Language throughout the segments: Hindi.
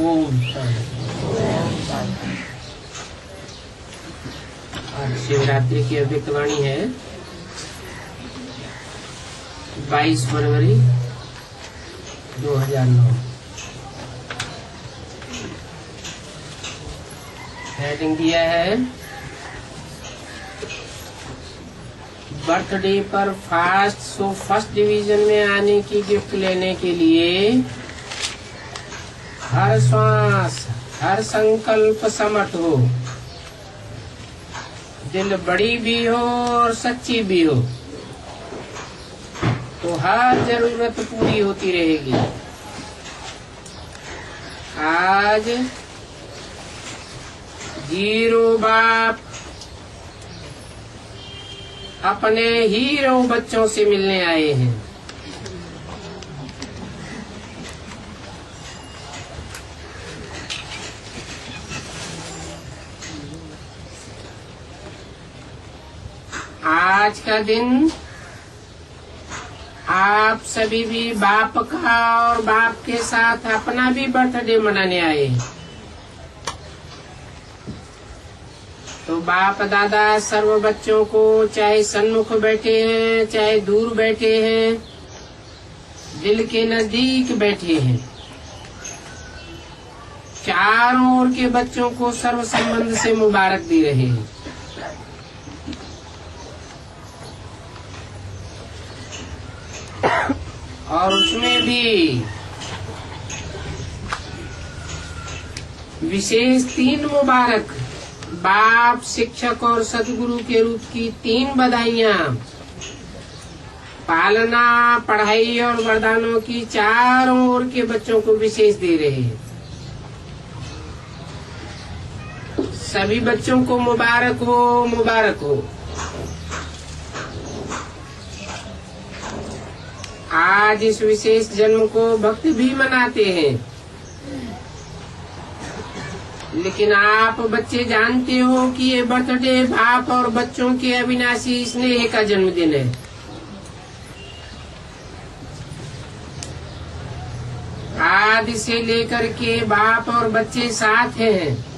ओम शांति। आज शिवरात्रि की अव्यक्तवाणी है 22 फरवरी 2009। हेडिंग दिया है बर्थडे पर फास्ट। सो फर्स्ट डिवीजन में आने की गिफ्ट लेने के लिए हर श्वास हर संकल्प समर्थ हो, दिल बड़ी भी हो और सच्ची भी हो, तो हर जरूरत पूरी होती रहेगी। आज हीरो बाप अपने हीरो बच्चों से मिलने आए हैं। आज का दिन आप सभी भी बाप का और बाप के साथ अपना भी बर्थडे मनाने आए हैं। तो बाप दादा सर्व बच्चों को, चाहे सन्मुख बैठे हैं चाहे दूर बैठे हैं, दिल के नजदीक बैठे हैं, चारों ओर के बच्चों को सर्व संबंध से मुबारक दे रहे हैं। और उसमें भी विशेष 3 मुबारक, बाप, शिक्षक और सदगुरु के रूप की 3 बधाइयाँ, पालना, पढ़ाई और वरदानों की चारों ओर के बच्चों को विशेष दे रहे हैं। सभी बच्चों को मुबारक हो, मुबारक हो। आज इस विशेष जन्म को भक्त भी मनाते हैं, लेकिन आप बच्चे जानते हो कि ये बर्थडे बाप और बच्चों के अविनाशी स्नेह का जन्मदिन है। आदि से लेकर के बाप और बच्चे साथ हैं,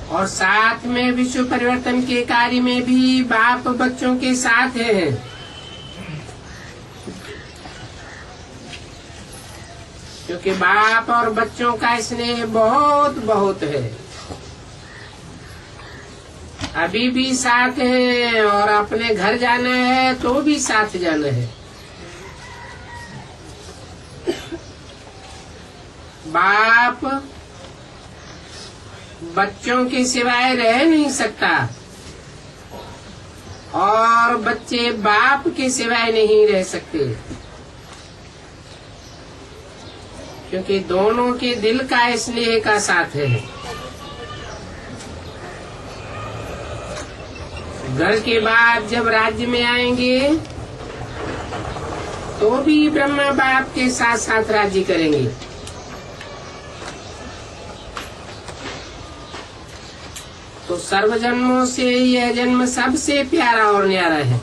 और साथ में विश्व परिवर्तन के कार्य में भी बाप बच्चों के साथ हैं। क्योंकि बाप और बच्चों का स्नेह बहुत बहुत है। अभी भी साथ हैं और अपने घर जाना है तो भी साथ जाना है। बाप बच्चों के सिवाय रह नहीं सकता और बच्चे बाप के सिवाय नहीं रह सकते, क्योंकि दोनों के दिल का स्नेह का साथ है। घर के बाद जब राज्य में आएंगे तो भी ब्रह्मा बाप के साथ साथ राज्य करेंगे। तो सर्व जन्मों से यह जन्म सबसे प्यारा और न्यारा है।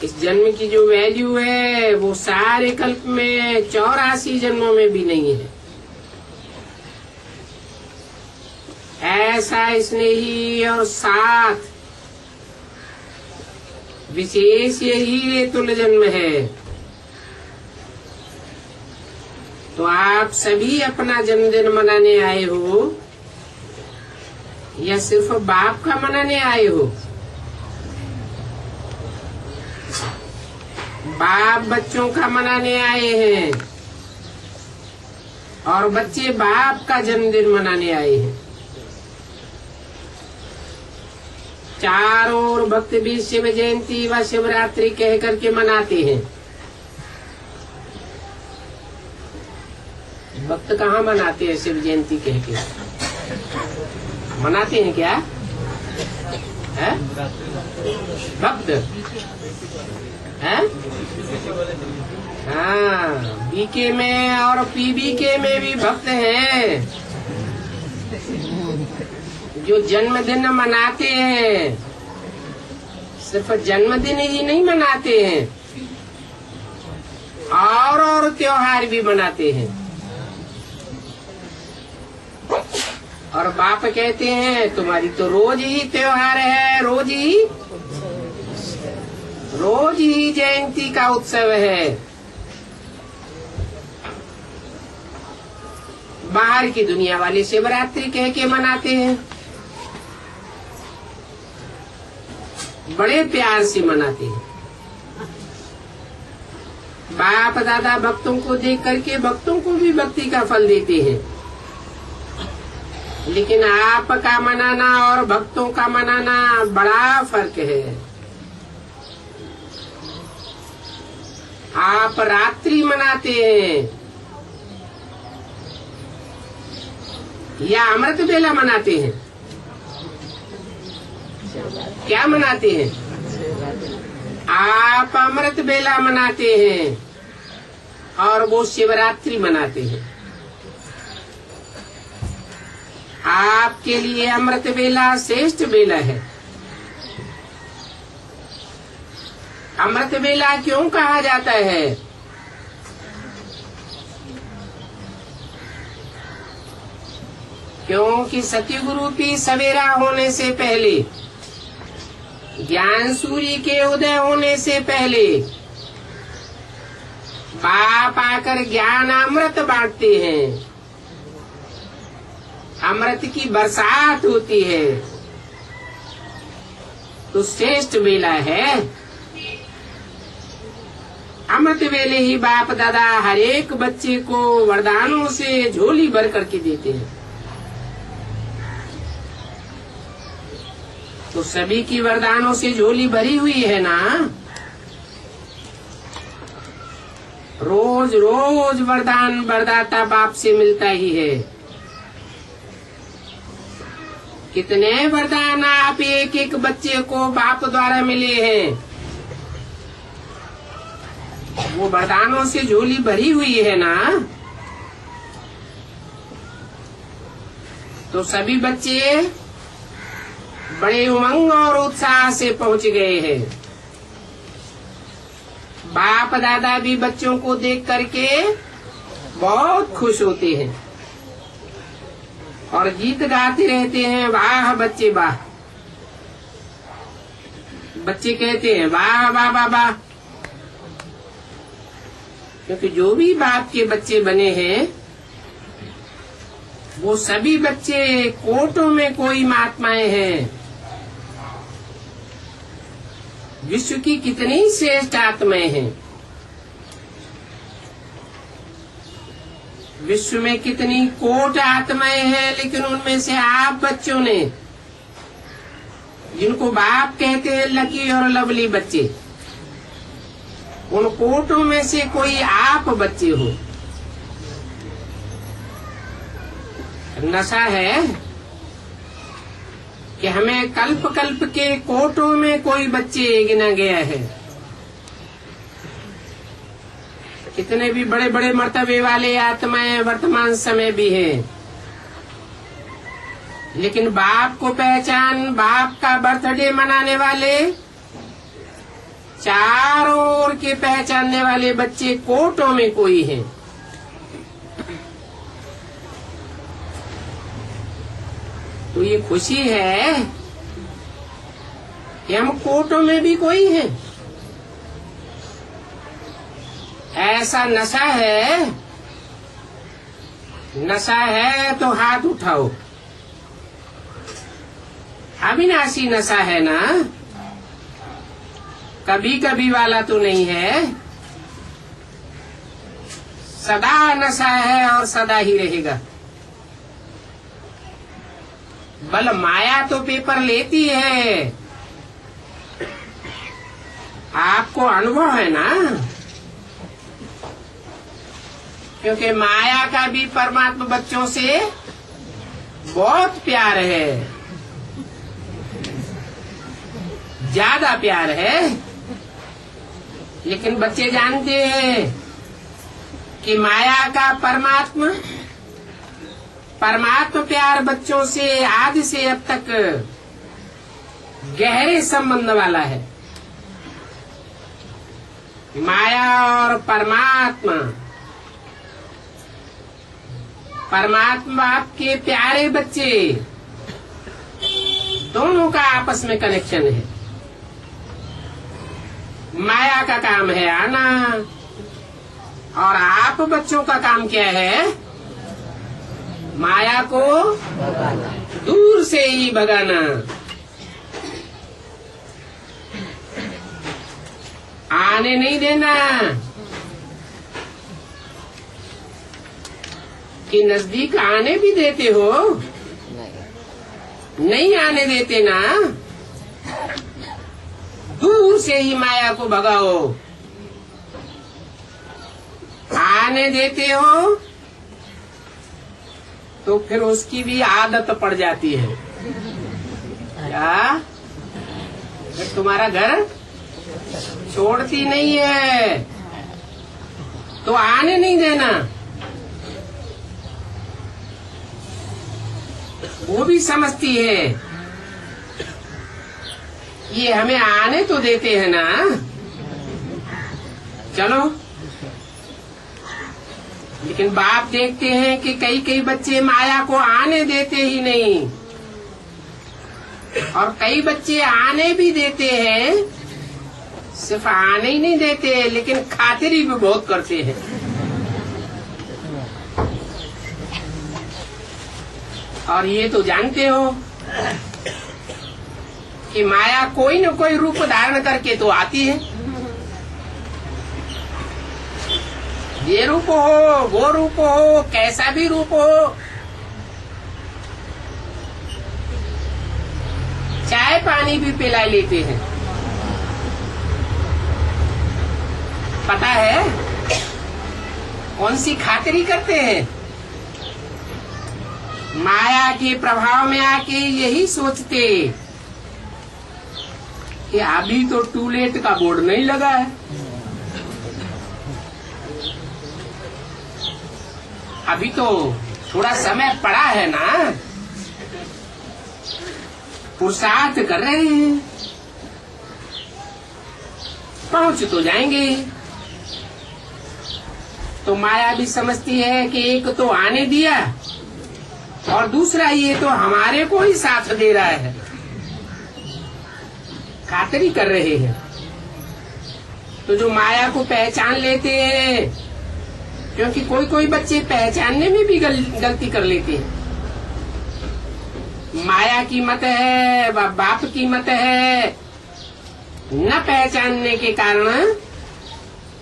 इस जन्म की जो वैल्यू है वो सारे कल्प में 84 जन्मों में भी नहीं है। ऐसा स्नेही और साथ विशेष यही तुल्य जन्म है। तो आप सभी अपना जन्मदिन मनाने आए हो या सिर्फ बाप का मनाने आए हो? बाप बच्चों का मनाने आए हैं और बच्चे बाप का जन्मदिन मनाने आए हैं। चारों ओर भक्त भी शिव जयंती व शिवरात्रि कह करके मनाते हैं। भक्त कहाँ मनाते हैं शिव जयंती कह के? मनाते हैं क्या है? भक्त है? हाँ, बीके में और पीबीके में भी भक्त हैं जो जन्मदिन मनाते हैं। सिर्फ जन्मदिन ही नहीं मनाते हैं, और त्योहार भी मनाते हैं। और बाप कहते हैं तुम्हारी तो रोज ही त्योहार है, रोज ही जयंती का उत्सव है। बाहर की दुनिया वाले शिवरात्रि कह के मनाते हैं, बड़े प्यार से मनाते हैं। बाप दादा भक्तों को देख करके भक्तों को भी भक्ति का फल देते हैं। लेकिन आपका मनाना और भक्तों का मनाना बड़ा फर्क है। आप रात्रि मनाते हैं या अमृत बेला मनाते हैं? क्या मनाते हैं? आप अमृत बेला मनाते हैं और वो शिवरात्रि मनाते हैं। आपके लिए अमृत बेला श्रेष्ठ बेला है। अमृत बेला क्यों कहा जाता है? क्योंकि सतयुग रूपी सवेरा होने से पहले, ज्ञान सूर्य के उदय होने से पहले बाप आकर ज्ञान अमृत बांटते हैं। अमृत की बरसात होती है, तो श्रेष्ठ बेला है। अमृत वेले ही बाप दादा हर एक बच्चे को वरदानों से झोली भर करके देते हैं। तो सभी की वरदानों से झोली भरी हुई है ना। रोज रोज वरदान वरदाता बाप से मिलता ही है। कितने वरदान आप एक एक बच्चे को बाप द्वारा मिले हैं। वो वरदानों से झोली भरी हुई है ना। तो सभी बच्चे बड़े उमंग और उत्साह से पहुंच गए हैं। बाप दादा भी बच्चों को देख करके बहुत खुश होते हैं और गीत गाते रहते हैं, वाह बच्चे वाह। बच्चे कहते हैं वाह वाह वाह वाह, क्योंकि जो भी बाप के बच्चे बने हैं वो सभी बच्चे कोटों में कोई महात्माएं हैं। विश्व की कितनी श्रेष्ठ आत्माएं हैं, विश्व में कितनी कोट आत्माएं हैं, लेकिन उनमें से आप बच्चों ने, जिनको बाप कहते हैं लकी और लवली बच्चे, उन कोटों में से कोई आप बच्चे हो। नशा है कि हमें कल्प कल्प के कोटों में कोई बच्चे गिना गया है। कितने भी बड़े बड़े मर्तबे वाले आत्माएं वर्तमान समय भी हैं, लेकिन बाप को पहचान, बाप का बर्थडे मनाने वाले, चारों ओर के पहचानने वाले बच्चे कोटों में कोई हैं। तो ये खुशी है कि हम कोटों में भी कोई हैं। ऐसा नशा है, नशा है तो हाथ उठाओ। अविनाशी नशा है ना, कभी कभी वाला तो नहीं है, सदा नशा है और सदा ही रहेगा। बल माया तो पेपर लेती है, आपको अनुभव है ना, क्योंकि माया का भी परमात्मा बच्चों से बहुत प्यार है, ज्यादा प्यार है। लेकिन बच्चे जानते हैं कि माया का परमात्मा प्यार बच्चों से आदि से अब तक गहरे संबंध वाला है। माया और परमात्मा, परमात्मा आपके प्यारे बच्चे, दोनों का आपस में कनेक्शन है। माया का काम है आना, और आप बच्चों का काम क्या है? माया को दूर से ही भगाना। आने नहीं देना, कि नजदीक आने भी देते हो? नहीं आने देते ना, दूर से ही माया को भगाओ। आने देते हो तो फिर उसकी भी आदत पड़ जाती है। क्या? फिर तुम्हारा घर छोड़ती नहीं है, तो आने नहीं देना। वो भी समझती है, ये हमें आने तो देते हैं ना, चलो। लेकिन बाप देखते हैं कि कई कई बच्चे माया को आने देते ही नहीं, और कई बच्चे आने भी देते हैं, सिर्फ आने ही नहीं देते, लेकिन खातिरी भी बहुत करते हैं। और ये तो जानते हो कि माया कोई न कोई रूप धारण करके तो आती है। ये रूप हो, वो रूप हो, कैसा भी रूप हो, चाय पानी भी पिला लेते हैं। पता है कौन सी खातिरी करते हैं? माया के प्रभाव में आके यही सोचते कि अभी तो टूलेट का बोर्ड नहीं लगा है, अभी तो थोड़ा समय पड़ा है ना, पुरुषार्थ कर रहे हैं, पहुंच तो जाएंगे। तो माया भी समझती है कि एक तो आने दिया, और दूसरा ये तो हमारे को ही साथ दे रहा है, खातिरी कर रहे हैं। तो जो माया को पहचान लेते हैं, क्योंकि कोई कोई बच्चे पहचानने में भी गलती कर लेते हैं। माया की मत है, बाप की मत है, न पहचानने के कारण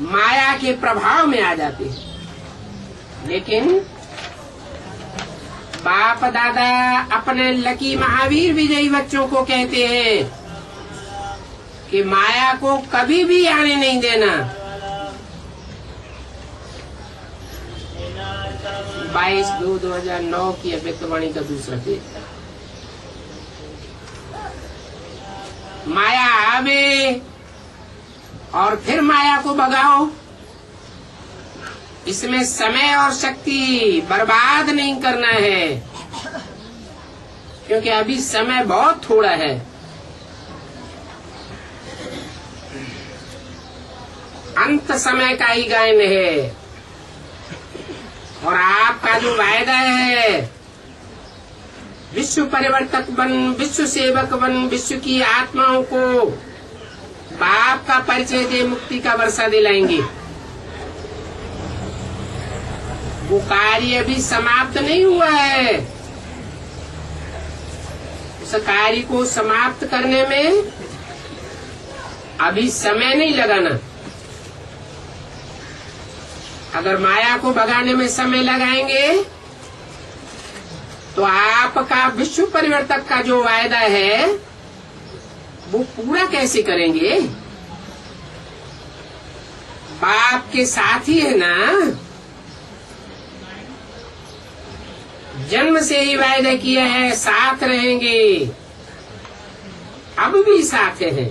माया के प्रभाव में आ जाते हैं। लेकिन बाप दादा अपने लकी महावीर विजयी बच्चों को कहते हैं कि माया को कभी भी आने नहीं देना। 22/2/2009 की अव्यक्तवाणी का दूसरा पेज। माया आवे और फिर माया को भगाओ, इसमें समय और शक्ति बर्बाद नहीं करना है, क्योंकि अभी समय बहुत थोड़ा है। अंत समय का ही गायन है, और आपका जो वायदा है, विश्व परिवर्तक बन, विश्व सेवक बन, विश्व की आत्माओं को बाप का परिचय दे, मुक्ति का वर्षा दिलाएंगे। वो कार्य अभी समाप्त नहीं हुआ है। उस कार्य को समाप्त करने में अभी समय नहीं लगाना। अगर माया को भगाने में समय लगाएंगे तो आपका विश्व परिवर्तक का जो वायदा है वो पूरा कैसे करेंगे? बाप के साथ ही है ना, जन्म से ही वायदा किया है, साथ रहेंगे, अब भी साथ हैं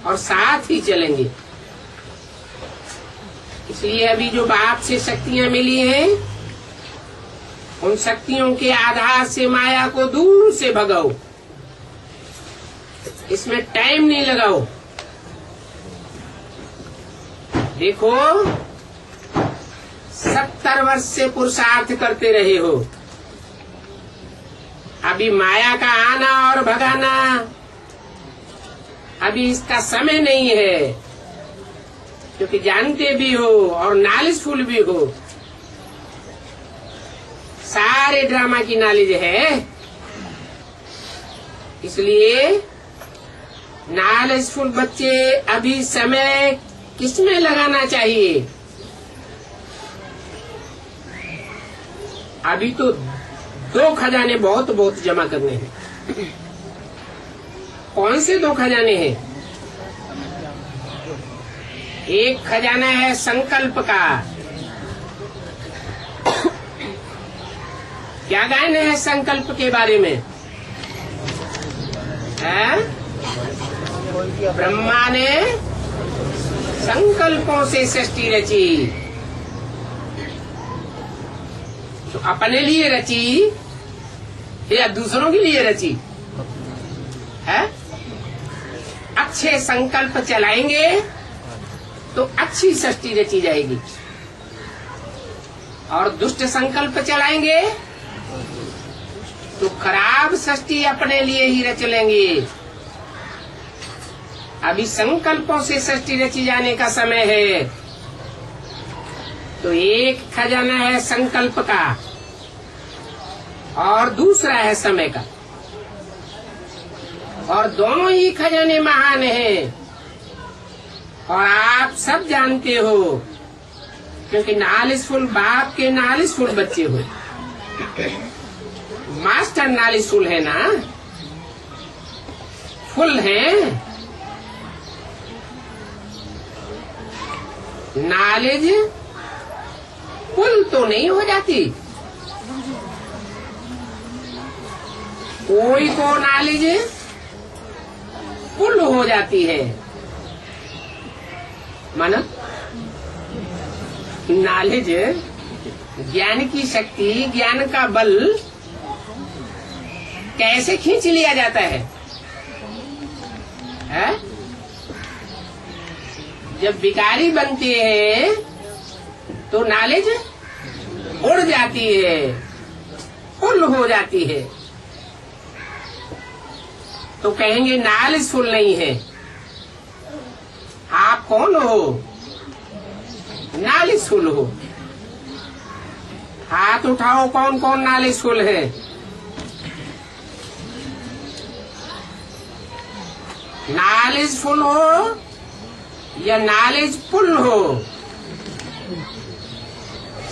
और साथ ही चलेंगे। इसलिए अभी जो बाप से शक्तियां मिली हैं, उन शक्तियों के आधार से माया को दूर से भगाओ, इसमें टाइम नहीं लगाओ। देखो 70 वर्ष से पुरुषार्थ करते रहे हो, अभी माया का आना और भगाना अभी इसका समय नहीं है, क्योंकि जानते भी हो और नॉलेजफुल भी हो। सारे ड्रामा की नॉलेज है, इसलिए नॉलेजफुल बच्चे अभी समय किसमें लगाना चाहिए? अभी तो 2 खजाने बहुत बहुत जमा करने हैं। कौन से 2 खजाने हैं? एक खजाना है संकल्प का। क्या गायन है संकल्प के बारे में? है? ब्रह्मा ने संकल्पों से सृष्टि रची, तो अपने लिए रची या दूसरों के लिए रची है? अच्छे संकल्प चलाएंगे तो अच्छी सृष्टि रची जाएगी, और दुष्ट संकल्प चलाएंगे तो खराब सृष्टि अपने लिए ही रच लेंगे। अभी संकल्पों से सृष्टि रची जाने का समय है। तो एक खजाना है संकल्प का और दूसरा है समय का, और दोनों ही खजाने महान हैं, और आप सब जानते हो, क्योंकि नॉलेजफुल बाप के नॉलेजफुल बच्चे हो। मास्टर नॉलेजफुल है ना, फुल है। नॉलेज फुल तो नहीं हो जाती, कोई को नॉलेज फुल हो जाती है। माना नॉलेज, ज्ञान की शक्ति, ज्ञान का बल कैसे खींच लिया जाता है? जब भिखारी बनते हैं तो नॉलेज उड़ जाती है, फुल हो जाती है, तो कहेंगे नॉलेजफुल नहीं है। आप कौन हो? नॉलेजफुल हो। हाथ उठाओ, कौन कौन नॉलेजफुल है? नॉलेजफुल हो या नॉलेजफुल हो?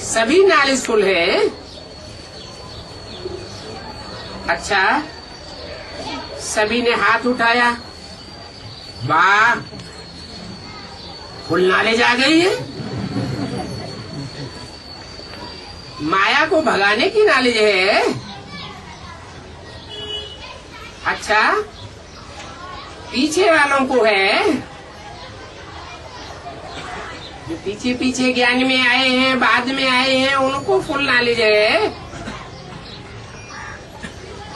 सभी नॉलेजफुल है। अच्छा, सभी ने हाथ उठाया, वाह, फुल नॉलेज आ गई है। माया को भगाने की नॉलेज है। अच्छा, पीछे वालों को है, जो पीछे पीछे ज्ञान में आए हैं, बाद में आए हैं, उनको फुल नॉलेज है।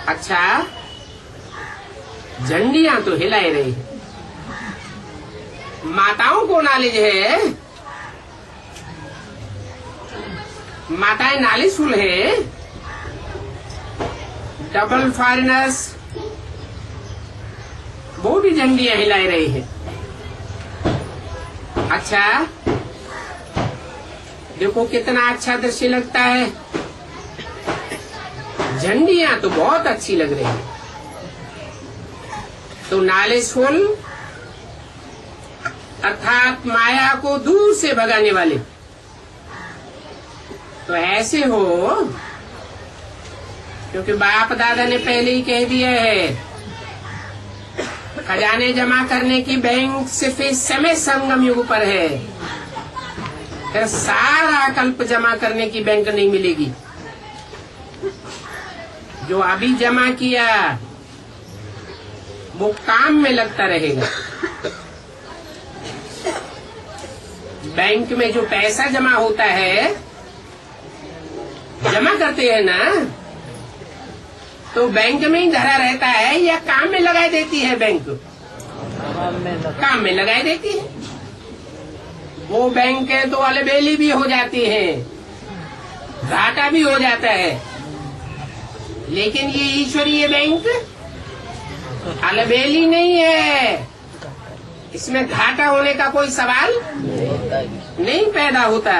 अच्छा, झंडियां तो हिलाए रही है। माताओं को नॉलेज है, माताएं नॉलेजफुल है। डबल फॉरेनर्स वो भी झंडियां हिला रही है। अच्छा, देखो कितना अच्छा दृश्य लगता है। झंडियां तो बहुत अच्छी लग रही है। तो नॉलेजफुल अर्थात माया को दूर से भगाने वाले, तो ऐसे हो, क्योंकि बाप दादा ने पहले ही कह दिया है, खजाने जमा करने की बैंक सिर्फ इस समय संगम युग पर है, फिर सारा कल्प जमा करने की बैंक नहीं मिलेगी। जो अभी जमा किया वो काम में लगता रहेगा। बैंक में जो पैसा जमा होता है, जमा करते हैं ना, तो बैंक में ही धरा रहता है या काम में लगाई देती है? बैंक काम में लगाई देती है। वो बैंक है तो अलबेली भी हो जाती है, घाटा भी हो जाता है। लेकिन ये ईश्वरीय बैंक अलबेली नहीं है, इसमें घाटा होने का कोई सवाल नहीं पैदा होता।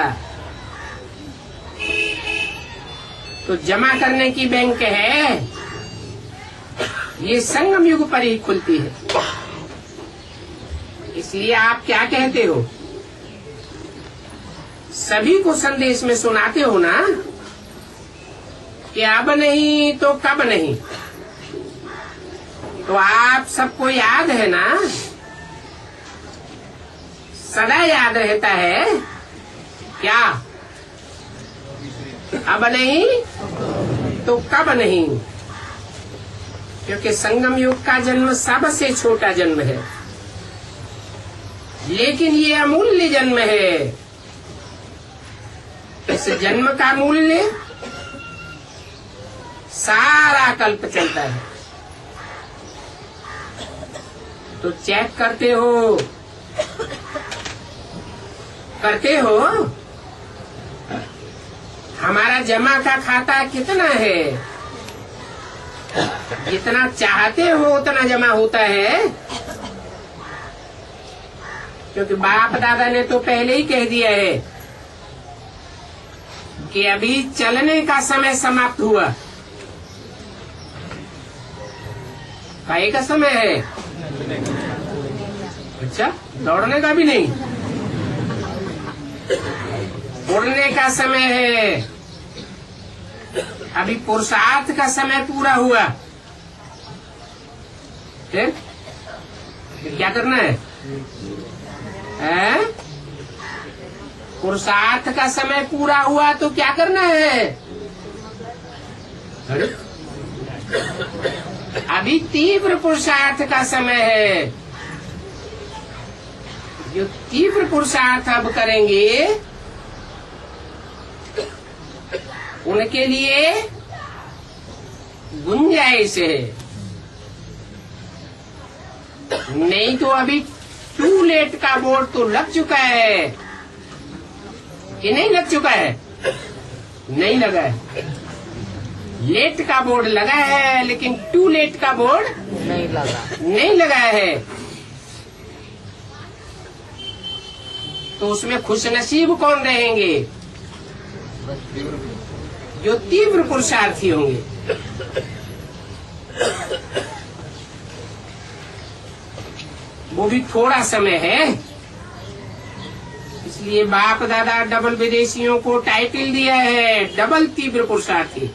तो जमा करने की बैंक है, ये संगम युग पर ही खुलती है। इसलिए आप क्या कहते हो, सभी को संदेश में सुनाते हो ना कि अब नहीं तो कब नहीं। तो आप सबको याद है ना, सदा याद रहता है क्या, अब नहीं तो कब नहीं। क्योंकि संगम युग का जन्म सबसे छोटा जन्म है, लेकिन ये अमूल्य जन्म है। इस जन्म का मूल्य सारा कल्प चलता है। तो चेक करते हो हमारा जमा का खाता कितना है। जितना चाहते हो उतना जमा होता है, क्योंकि बाप दादा ने तो पहले ही कह दिया है कि अभी चलने का समय समाप्त हुआ। काहे का समय है? अच्छा, दौड़ने का भी नहीं, उड़ने का समय है। अभी पुरुषार्थ का समय पूरा हुआ, फिर क्या करना है? पुरुषार्थ का समय पूरा हुआ तो क्या करना है? अरे अभी तीव्र पुरुषार्थ का समय है। जो तीव्र पुरुषार्थ अब करेंगे उनके लिए गुंजाइश है। नहीं तो अभी टू लेट का बोर्ड तो लग चुका है कि नहीं लग चुका है? नहीं लगा है। लेट का बोर्ड लगा है, लेकिन टू लेट का बोर्ड नहीं लगा है। तो उसमें खुशनसीब कौन रहेंगे? जो तीव्र पुरुषार्थी होंगे। वो भी थोड़ा समय है, इसलिए बाप दादा डबल विदेशियों को टाइटल दिया है, डबल तीव्र पुरुषार्थी।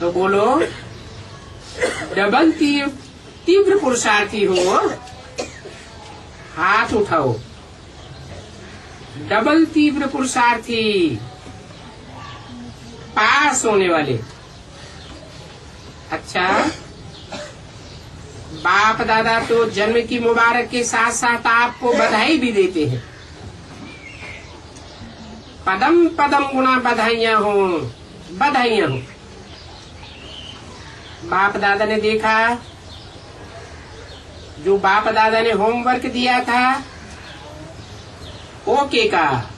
तो बोलो, डबल तीव्र पुरुषार्थी हो, हाथ उठाओ। डबल तीव्र पुरुषार्थी, पास होने वाले। अच्छा, बाप दादा तो जन्म की मुबारक के साथ साथ आपको बधाई भी देते हैं। पदम पदम गुना बधाइयां हो, बधाइयां हो। बाप दादा ने देखा, जो बाप दादा ने होमवर्क दिया था ओके का,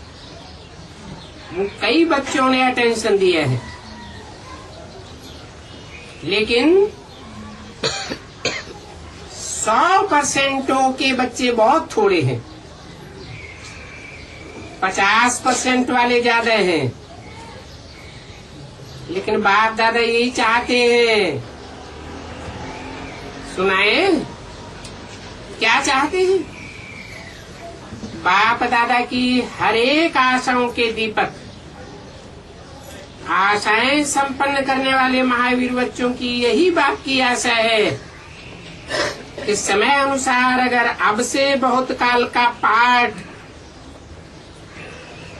वो कई बच्चों ने अटेंशन दिया है, लेकिन 100% के बच्चे बहुत थोड़े हैं। 50% वाले ज्यादा हैं। लेकिन बाप दादा यही चाहते हैं। सुनाए, क्या चाहते हैं? बाप दादा की हर एक आशाओं के दीपक, आशाएं संपन्न करने वाले महावीर बच्चों की यही बाप की आशा है कि समय अनुसार अगर अब से बहुत काल का पाठ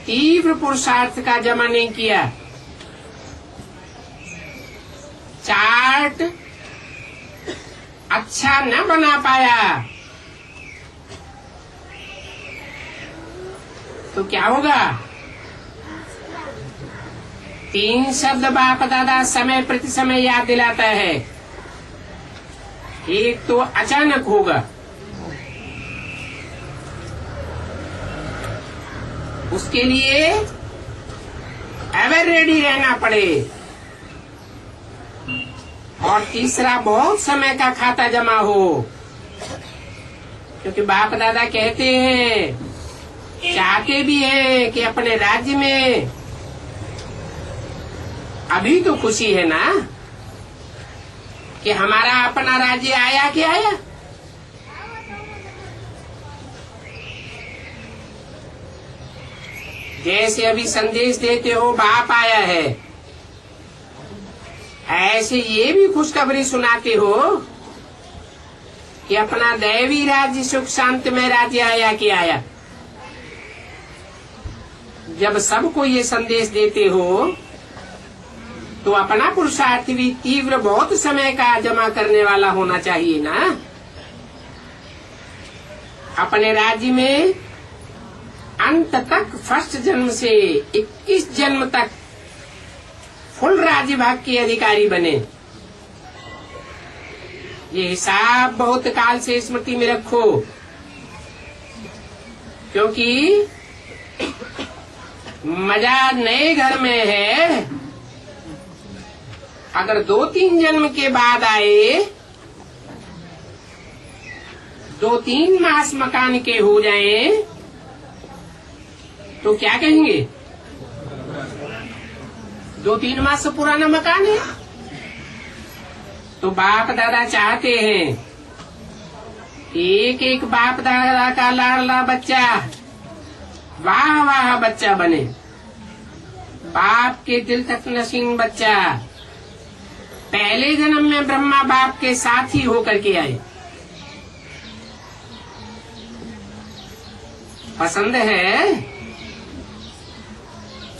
तीव्र पुरुषार्थ का जमा नहीं किया, चार्ट अच्छा न बना पाया, तो क्या होगा? 3 शब्द बाप दादा समय प्रति समय याद दिलाता है। एक तो अचानक होगा, उसके लिए एवर रेडी रहना पड़े। और तीसरा, बहुत समय का खाता जमा हो, क्योंकि बाप दादा कहते हैं, चाहते भी हैं कि अपने राज्य में अभी तो खुशी है ना कि हमारा अपना राज्य आया कि आया। जैसे अभी संदेश देते हो बाप आया है, ऐसे ये भी खुशखबरी सुनाते हो कि अपना दैवी राज्य सुख शांतिमय राज्य आया कि आया। जब सबको ये संदेश देते हो तो अपना पुरुषार्थ भी तीव्र, बहुत समय का जमा करने वाला होना चाहिए ना। अपने राज्य में अंत तक फर्स्ट जन्म से 21 जन्म तक फुल राज्य भाग के अधिकारी बने। ये हिसाब बहुत काल से स्मृति में रखो, क्योंकि मजा नए घर में है। अगर 2-3 जन्म के बाद आए, 2-3 मास मकान के हो जाएं, तो क्या कहेंगे? 2-3 मास से पुराना मकान है। तो बाप दादा चाहते हैं एक एक बाप दादा का लाडला बच्चा वाह वाह बच्चा बने, बाप के दिल तक नसीम बच्चा पहले जन्म में ब्रह्मा बाप के साथ ही होकर के आए। पसंद है?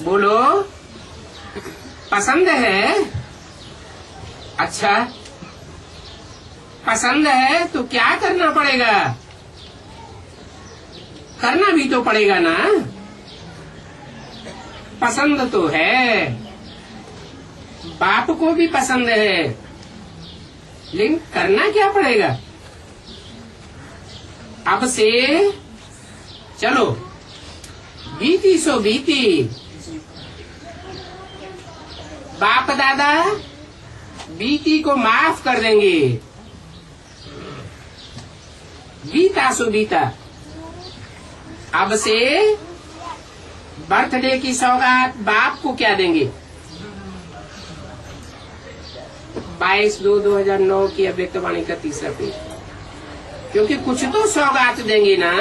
बोलो, पसंद है? अच्छा, पसंद है तो क्या करना पड़ेगा? करना भी तो पड़ेगा ना। पसंद तो है, बाप को भी पसंद है, लेकिन करना क्या पड़ेगा? अब से चलो, बीती सो बीती। बाप दादा बीती को माफ कर देंगे। बीता सो बीता। अब से बर्थडे की सौगात बाप को क्या देंगे? 22/2/2009 की अव्यक्तवाणी का तीसरा पेज। क्योंकि कुछ तो सौगात देंगे ना।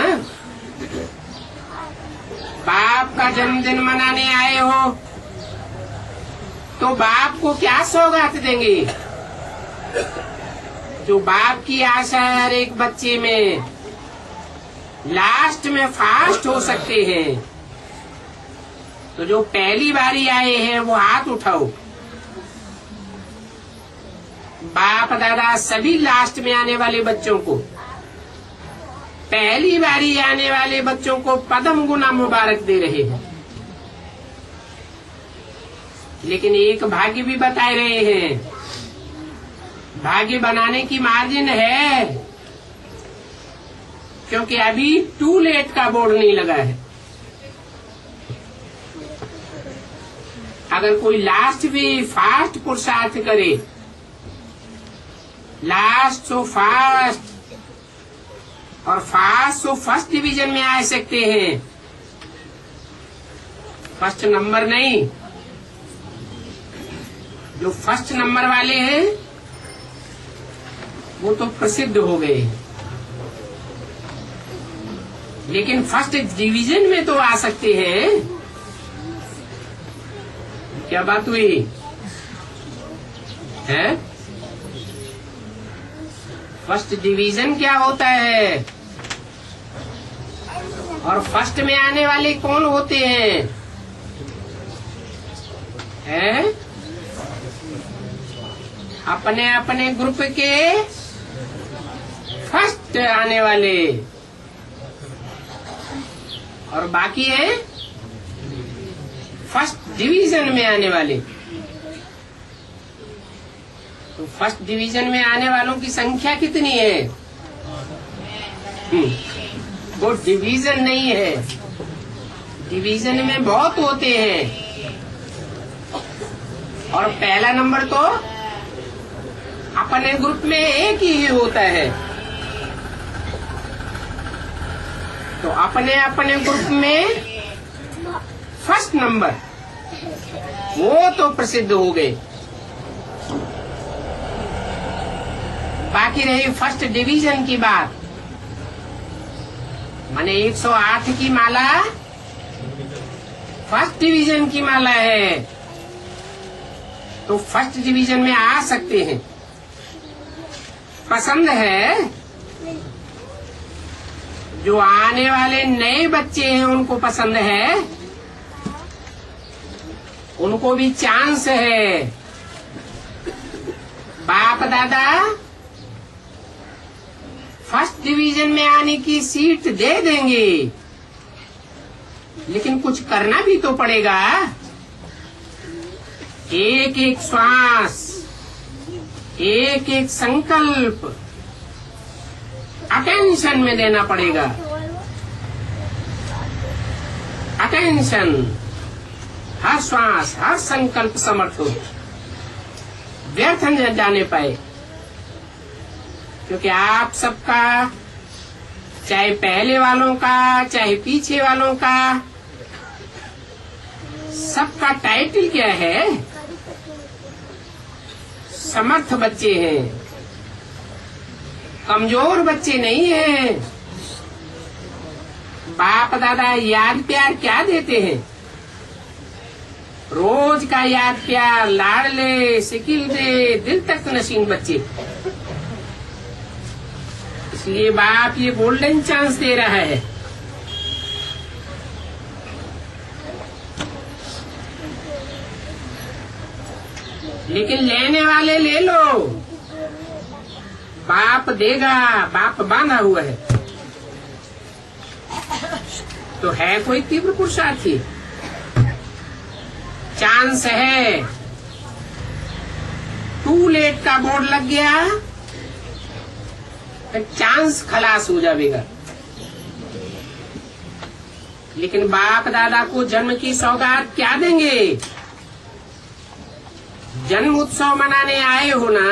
बाप का जन्मदिन मनाने आए हो तो बाप को क्या सौगात देंगे? जो बाप की आशा है हर एक बच्चे में, लास्ट में फास्ट हो सकते हैं। तो जो पहली बारी आए हैं वो हाथ उठाओ। बाप दादा सभी लास्ट में आने वाले बच्चों को, पहली बारी आने वाले बच्चों को पदम गुना मुबारक दे रहे हैं। लेकिन एक भाग्य भी बताए रहे हैं, भाग्य बनाने की मार्जिन है, क्योंकि अभी टू लेट का बोर्ड नहीं लगा है। अगर कोई लास्ट भी फास्ट पुरुषार्थ करे, लास्ट सो फास्ट और फास्ट सो फर्स्ट डिवीजन में आ सकते हैं। फर्स्ट नंबर नहीं, जो फर्स्ट नंबर वाले हैं वो तो प्रसिद्ध हो गए, लेकिन फर्स्ट डिवीजन में तो आ सकते हैं। क्या बात हुई है? फर्स्ट डिवीजन क्या होता है और फर्स्ट में आने वाले कौन होते हैं? है? अपने अपने ग्रुप के फर्स्ट आने वाले, और बाकी है फर्स्ट डिवीजन में आने वाले। तो फर्स्ट डिवीजन में आने वालों की संख्या कितनी है? वो डिवीजन नहीं है, डिवीजन में बहुत होते हैं, और पहला नंबर तो अपने ग्रुप में एक ही होता है। तो अपने अपने ग्रुप में फर्स्ट नंबर वो तो प्रसिद्ध हो गए। बाकी रही फर्स्ट डिवीजन की बात, माने 108 की माला फर्स्ट डिवीजन की माला है, तो फर्स्ट डिवीजन में आ सकते हैं। पसंद है जो आने वाले नए बच्चे हैं उनको पसंद है, उनको भी चांस है। बाप दादा फर्स्ट डिवीजन में आने की सीट दे देंगे, लेकिन कुछ करना भी तो पड़ेगा। एक एक श्वास, एक एक संकल्प अटेंशन में देना पड़ेगा। अटेंशन, हर श्वास हर संकल्प समर्थ हो, व्यर्थ न जाने पाए। क्योंकि आप सबका, चाहे पहले वालों का चाहे पीछे वालों का, सबका टाइटल क्या है? समर्थ बच्चे हैं, कमजोर बच्चे नहीं हैं। बाप दादा याद प्यार क्या देते हैं? रोज का याद प्यार, लाडले, सिकिल दे, दिल तक नशीन बच्चे। इसलिए बाप ये गोल्डन चांस दे रहा है। लेकिन लेने वाले ले लो, बाप देगा, बाप बांधा हुआ है। तो है कोई तीव्र पुरुषार्थी, चांस है। टू लेट का बोर्ड लग गया तो चांस खलास हो जाएगा। लेकिन बाप दादा को जन्म की सौगात क्या देंगे? जन्म उत्सव मनाने आए हो ना,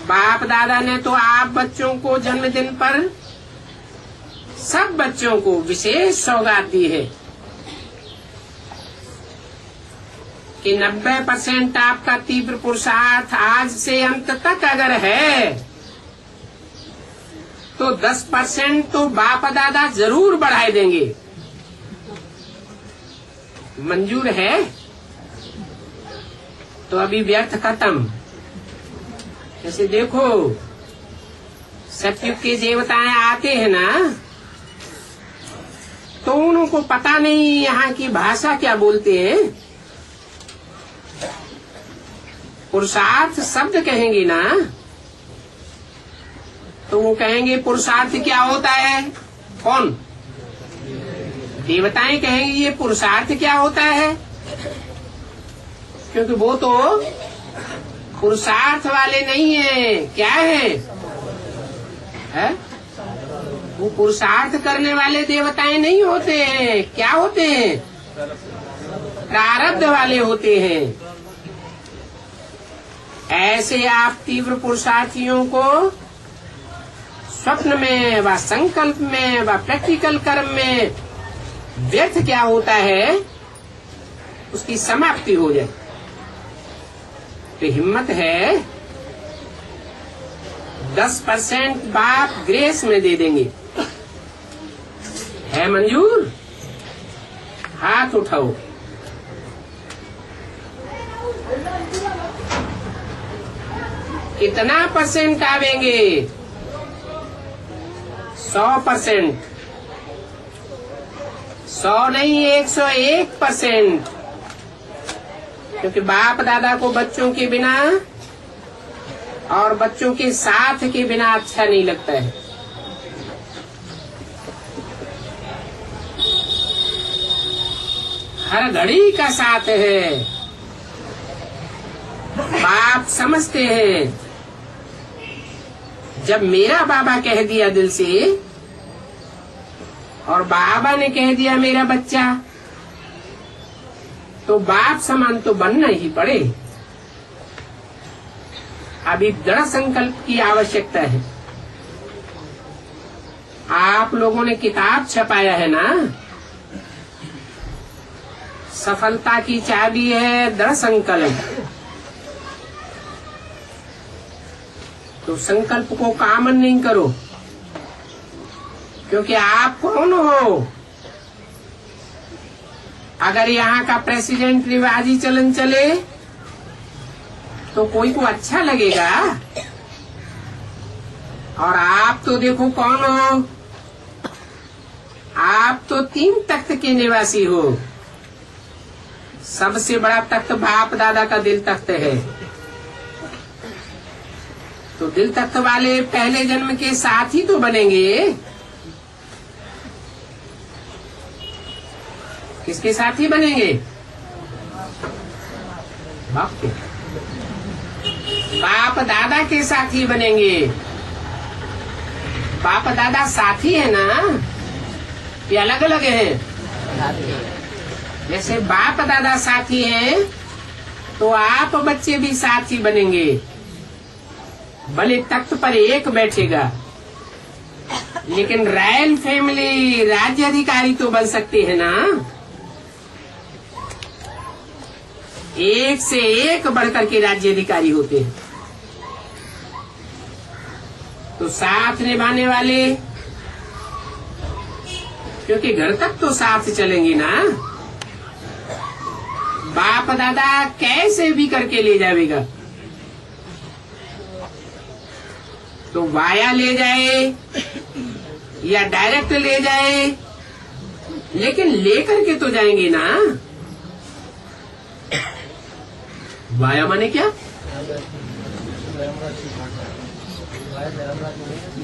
बाप दादा ने तो आप बच्चों को जन्मदिन पर सब बच्चों को विशेष सौगात दी है कि 90% आपका तीव्र पुरुषार्थ आज से अंत तक अगर है तो 10% तो बाप दादा जरूर बढ़ाए देंगे। मंजूर है? तो अभी व्यर्थ खत्म। जैसे देखो, सतयुग के देवताएं आते हैं ना, तो उनको पता नहीं यहाँ की भाषा क्या बोलते हैं। पुरुषार्थ शब्द कहेंगे ना, तो वो कहेंगे पुरुषार्थ क्या होता है? कौन? देवताएं कहेंगे ये पुरुषार्थ क्या होता है, क्योंकि वो तो पुरुषार्थ वाले नहीं है। क्या है? वो पुरुषार्थ करने वाले देवताएं नहीं होते हैं। क्या होते हैं? प्रारब्ध वाले होते हैं। ऐसे आप तीव्र पुरुषार्थियों को स्वप्न में व संकल्प में व प्रैक्टिकल कर्म में व्यर्थ क्या होता है उसकी समाप्ति हो जाए। तो हिम्मत है, 10% बाप ग्रेस में दे देंगे। है मंजूर? हाथ उठाओ। कितना परसेंट आवेंगे? 100%। 100 नहीं, 101%। क्योंकि बाप दादा को बच्चों के बिना और बच्चों के साथ के बिना अच्छा नहीं लगता है। हर घड़ी का साथ है। बाप समझते हैं, जब मेरा बाबा कह दिया दिल से और बाबा ने कह दिया मेरा बच्चा, तो बाप समान तो बनना ही पड़े। अभी दृढ़ संकल्प की आवश्यकता है। आप लोगों ने किताब छपाया है ना, सफलता की चाबी है दृढ़ संकल्प। तो संकल्प को कामन नहीं करो, क्योंकि आप कौन हो? अगर यहाँ का प्रेसिडेंट रिवाजी चलन चले तो कोई को अच्छा लगेगा, और आप तो देखो कौन हो। आप तो 3 तख्त के निवासी हो। सबसे बड़ा तख्त बाप दादा का दिल तख्त है। तो दिल तख्त वाले पहले जन्म के साथी तो बनेंगे। किसके साथी बनेंगे? बाप के, बाप दादा के साथी बनेंगे। बाप दादा साथी है ना, ये अलग अलग है। जैसे बाप दादा साथी हैं, तो आप बच्चे भी साथी बनेंगे। भले तख्त पर एक बैठेगा, लेकिन रॉयल फैमिली राज्य अधिकारी तो बन सकते हैं ना। एक से एक बढ़कर के राज्य अधिकारी होते हैं। तो साथ निभाने वाले, क्योंकि घर तक तो साथ चलेंगे ना। बाप दादा कैसे भी करके ले जाएगा, तो वाया ले जाए या डायरेक्ट ले जाए, लेकिन लेकर के तो जाएंगे ना। वाया माने क्या?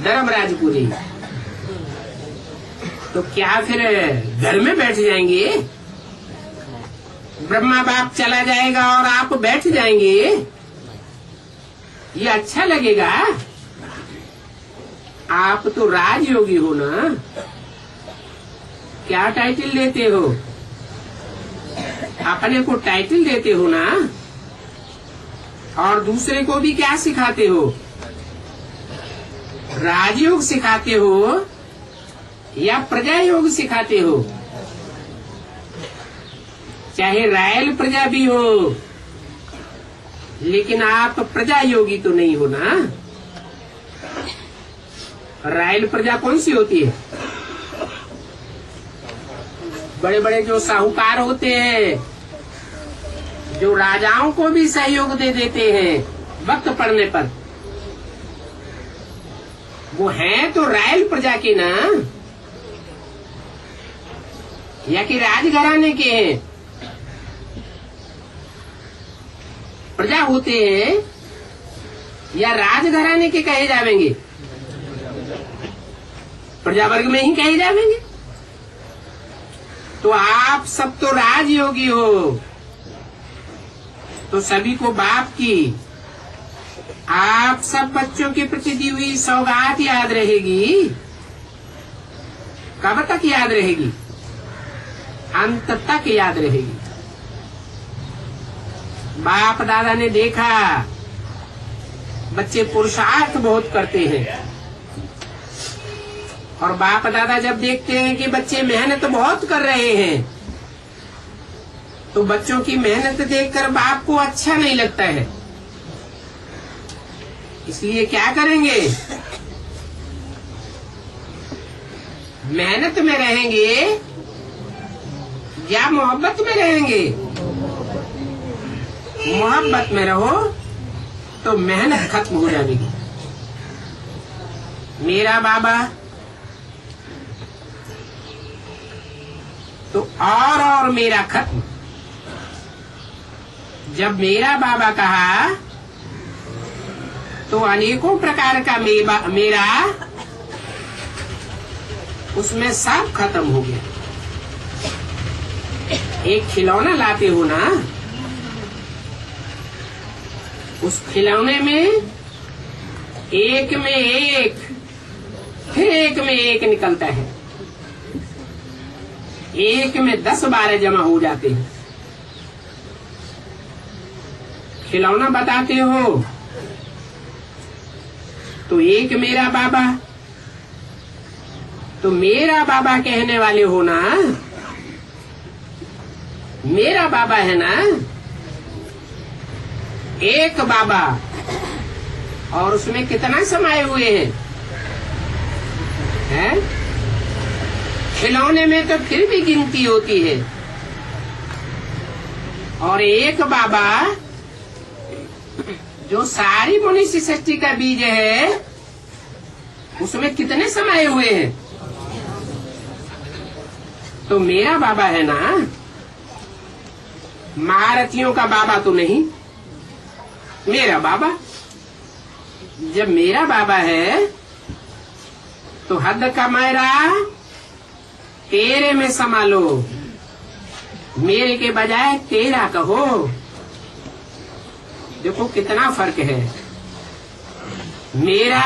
धर्मराजपुरी। तो क्या फिर घर में बैठ जाएंगे? ब्रह्मा बाप चला जाएगा और आप बैठ जाएंगे, ये अच्छा लगेगा? आप तो राजयोगी हो ना। क्या टाइटल देते हो? अपने को टाइटल देते हो ना, और दूसरे को भी क्या सिखाते हो? राजयोग सिखाते हो या प्रजा योग सिखाते हो? चाहे रायल प्रजा भी हो, लेकिन आप प्रजा योगी तो नहीं हो ना। रायल प्रजा कौन सी होती है? बड़े बड़े जो साहूकार होते हैं, जो राजाओं को भी सहयोग दे देते हैं वक्त पड़ने पर, वो हैं तो रायल प्रजा के ना, या कि राजघराने के हैं? प्रजा होते हैं या राजघराने के कहे जाएंगे? प्रजा वर्ग में ही कहे जाएंगे। तो आप सब तो राजयोगी हो, तो सभी को बाप की, आप सब बच्चों के प्रति दी हुई सौगात याद रहेगी। कब तक याद रहेगी? अंत तक याद रहेगी। बाप दादा ने देखा बच्चे पुरुषार्थ बहुत करते हैं, और बाप दादा जब देखते हैं कि बच्चे मेहनत बहुत कर रहे हैं, तो बच्चों की मेहनत देखकर बाप को अच्छा नहीं लगता है। इसलिए क्या करेंगे? मेहनत में रहेंगे या मोहब्बत में रहेंगे? मोहब्बत में रहो तो मेहनत खत्म हो जाएगी। मेरा बाबा तो और मेरा खत्म। जब मेरा बाबा कहा तो अनेकों प्रकार का मेरा उसमें सब खत्म हो गया। एक खिलौना लाते हो ना, उस खिलौने में एक में एक, फिर एक में एक निकलता है। एक में 10-12 जमा हो जाते हैं। खिलौना बताते हो तो एक मेरा बाबा, तो मेरा बाबा कहने वाले हो ना, मेरा बाबा है ना, एक बाबा, और उसमें कितना समाये हुए हैं? खिलौने में तो फिर भी गिनती होती है, और एक बाबा जो सारी मनुष्य सृष्टि का बीज है, उसमें कितने समाये हुए हैं? तो मेरा बाबा है ना, महारथियों का बाबा तो नहीं, मेरा बाबा। जब मेरा बाबा है तो हद का मेरा तेरे में समा लो, मेरे के बजाय तेरा कहो। देखो कितना फर्क है, मेरा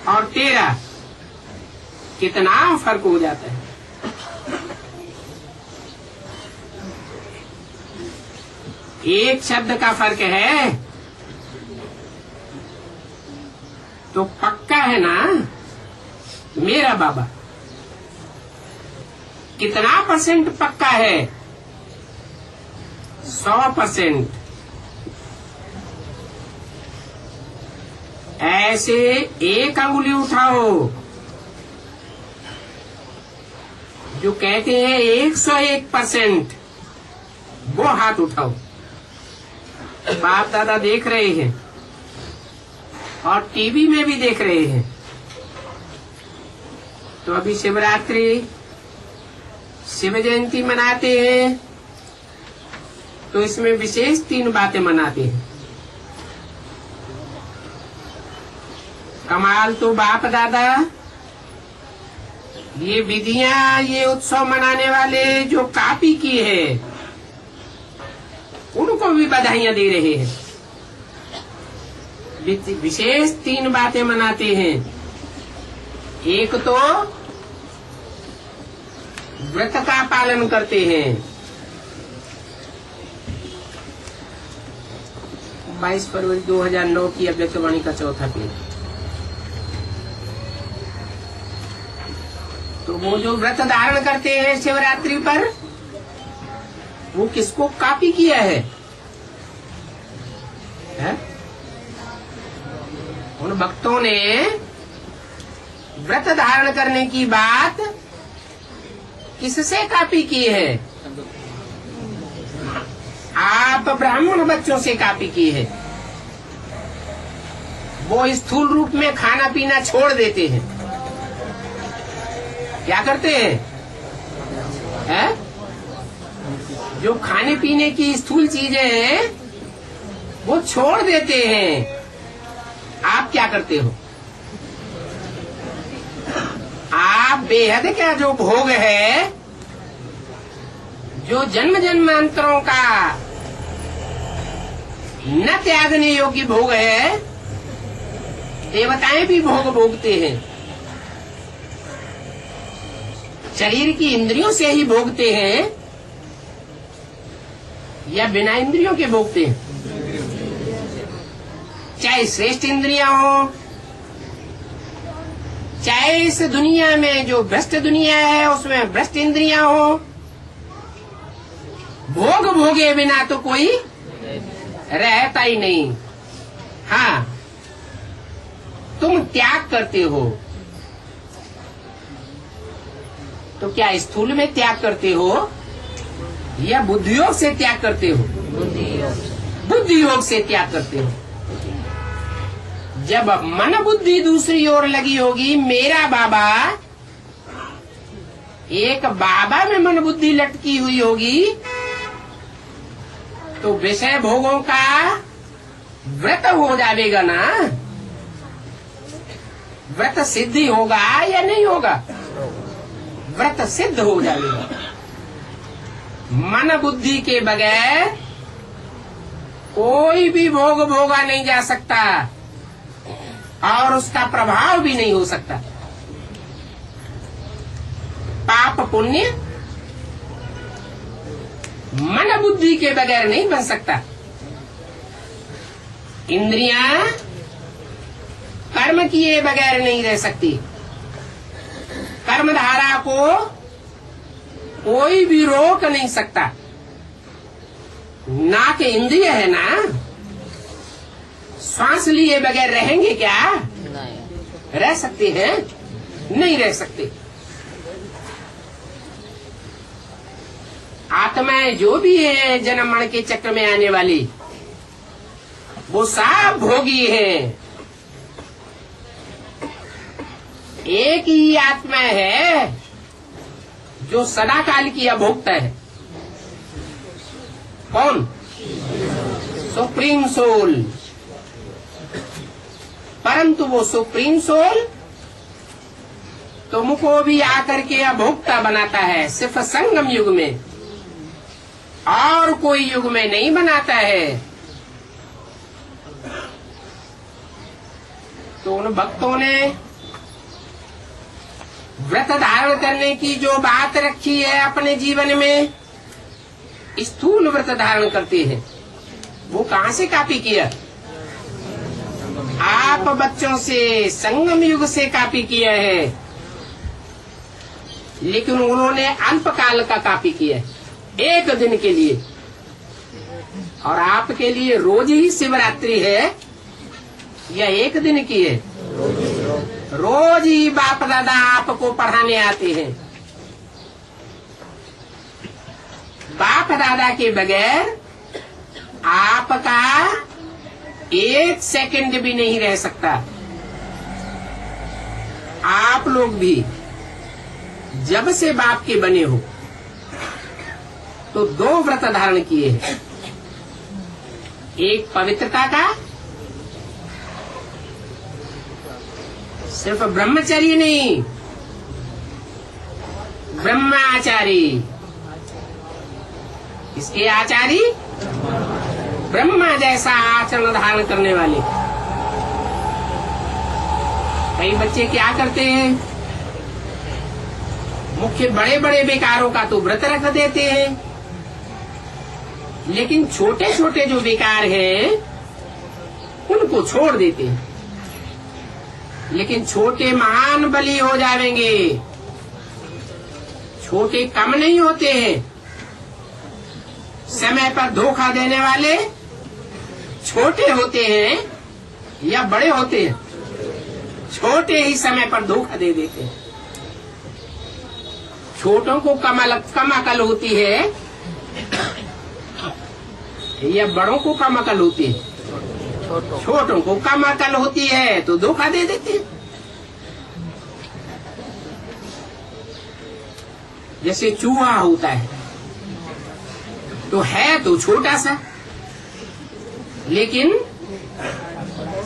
और तेरा, कितना फर्क हो जाता है। एक शब्द का फर्क है तो पक्का है ना मेरा बाबा। कितना परसेंट पक्का है? 100%। ऐसे एक अंगुली उठाओ जो कहते हैं 101%, वो हाथ उठाओ। बाप दादा देख रहे हैं और टीवी में भी देख रहे हैं। तो अभी शिवरात्रि, शिव जयंती मनाते हैं, तो इसमें विशेष 3 बातें मनाते हैं। कमाल तो बाप दादा, ये विधियां, ये उत्सव मनाने वाले जो कॉपी की है, उनको भी बधाइयां दे रहे हैं। विशेष 3 बातें मनाते हैं। एक तो व्रत का पालन करते हैं। 22 फरवरी 2009 की अव्यक्तवाणी का 4था पेज। तो वो जो व्रत धारण करते हैं शिवरात्रि पर, वो किसको कॉपी किया है? उन भक्तों ने व्रत धारण करने की बात किससे कॉपी की है? आप ब्राह्मण बच्चों से कॉपी की है। वो स्थूल रूप में खाना पीना छोड़ देते हैं। क्या करते हैं? जो खाने पीने की स्थूल चीजें हैं वो छोड़ देते हैं। आप क्या करते हो? आप बेहद का जो भोग है, जो जन्म जन्मांतरों का न त्यागने योग्य भोग है, देवताएं भी भोग भोगते हैं। शरीर की इंद्रियों से ही भोगते हैं या बिना इंद्रियों के भोगते हैं? चाहे श्रेष्ठ इंद्रियां हो, चाहे इस दुनिया में जो भ्रष्ट दुनिया है उसमें भ्रष्ट इंद्रियां हो, भोग भोगे बिना तो कोई रहता ही नहीं। हाँ, तुम त्याग करते हो तो क्या स्थूल में त्याग करते हो या बुद्धि योग से त्याग करते हो? बुद्धि योग से त्याग करते हो। जब मन बुद्धि दूसरी ओर लगी होगी, मेरा बाबा, एक बाबा में मन बुद्धि लटकी हुई होगी, तो विषय भोगों का व्रत हो जाएगा ना। व्रत सिद्धि होगा या नहीं होगा? व्रत सिद्ध हो जाएगा। मन बुद्धि के बगैर कोई भी भोग भोगा नहीं जा सकता और उसका प्रभाव भी नहीं हो सकता। पाप पुण्य मन बुद्धि के बगैर नहीं बन सकता। इंद्रियां कर्म किए बगैर नहीं रह सकती। कर्मधारा को कोई भी रोक नहीं सकता। नाक इंद्रिय है ना, श्वास लिए बगैर रहेंगे क्या? रह सकते हैं? नहीं रह सकते। आत्माएं जो भी है जन्म मरण के चक्र में आने वाली, वो सब भोगी हैं। एक ही आत्मा है जो सदा काल की अभोक्ता है। कौन? Supreme soul. परंतु वो सुप्रीम सोल तुमको भी आकर के अभोक्ता बनाता है, सिर्फ संगम युग में, और कोई युग में नहीं बनाता है। तो उन भक्तों ने व्रत धारण करने की जो बात रखी है अपने जीवन में, स्थूल व्रत धारण करते हैं, वो कहाँ से कॉपी किया? आप बच्चों से, संगम युग से कॉपी किया है। लेकिन उन्होंने अल्पकाल का कॉपी किया है, एक दिन के लिए। और आपके लिए रोज ही शिवरात्रि है या एक दिन की है? रोज ही बाप दादा आपको पढ़ाने आते हैं। बाप दादा के बगैर आपका एक सेकंड भी नहीं रह सकता। आप लोग भी जब से बाप के बने हो तो दो व्रत धारण किए हैं। एक पवित्रता का, सिर्फ ब्रह्मचर्य नहीं, ब्रह्माचारी। इसके आचारी ब्रह्मा जैसा आचरण धारण करने वाले। कई बच्चे क्या करते हैं, मुख्य बड़े बड़े विकारों का तो व्रत रख देते हैं, लेकिन छोटे छोटे जो विकार हैं उनको छोड़ देते हैं। लेकिन छोटे महान बलि हो जाएंगे, छोटे कम नहीं होते हैं। समय पर धोखा देने वाले छोटे होते हैं या बड़े होते हैं? छोटे ही समय पर धोखा दे देते हैं। छोटों को कम अकल होती है या बड़ों को कम अकल होती है? छोटों को कम अकल होती है तो धोखा दे देते हैं। जैसे चूहा होता है, तो है तो छोटा सा, लेकिन